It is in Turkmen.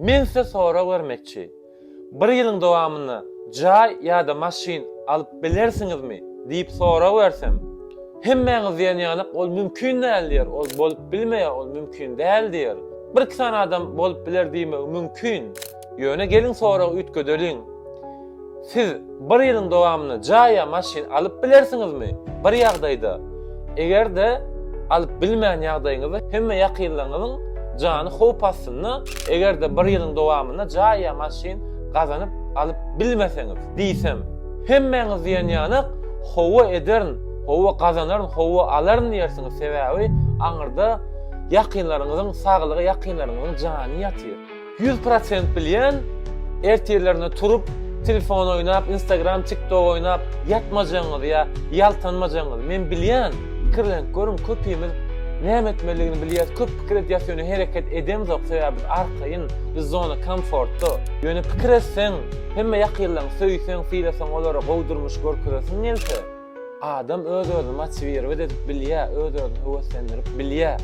Men size sora vermekçi. Bir ýylyň dowamyny jaý ýa-da maşyn alyp bilersiňizmi diýip sora versem, hemmeňiz diýenýanyk ol mümkin däldir, ol bolup bilmeýär, ol mümkin däldir. Bir kisan adam bolup biler diýme mümkin. Ýöne gelin sora ütgödeliň. Siz bir ýylyň dowamyny jaý ýa maşyn alyp bilersiňizmi? Bir ýagdaýda egerde alyp bilmeýän ýagdaýyňyzda hemme ýakynlaryňyň jany howp astyny egerde bir ýylyň dowamyna jaý ýa maşyn gazanyp alyp bilmeseňiz diýsem, hemmeňiz diýenýanyk howa edern, howa gazanaryn, howa alaryn diýersiňiz. Sebäbi aňyrda ýakynlaryňyzyň saglygy, ýakynlaryňyzyň jany ýatyr. 100% bilýän ertirlerine turup telefon oynap, Instagram, TikTok oynap yatmajaňyz ýa ýaltanmajaňyz men bilýän. Pikirlenip görüm köpüýmiz näme etmeligini bilýär, köp pikir edýäsini hereket edemiz, sebäbi arkaýyn biz zona komfortda. Ýöne pikir etseň, hemme ýakynlaryň söýseň, fiýleseň olara gowdurmuş görkezesiň nelse. Adam öz-özüne motiwiýer edip bilýär, öz-özüne höweslendirip bilýär.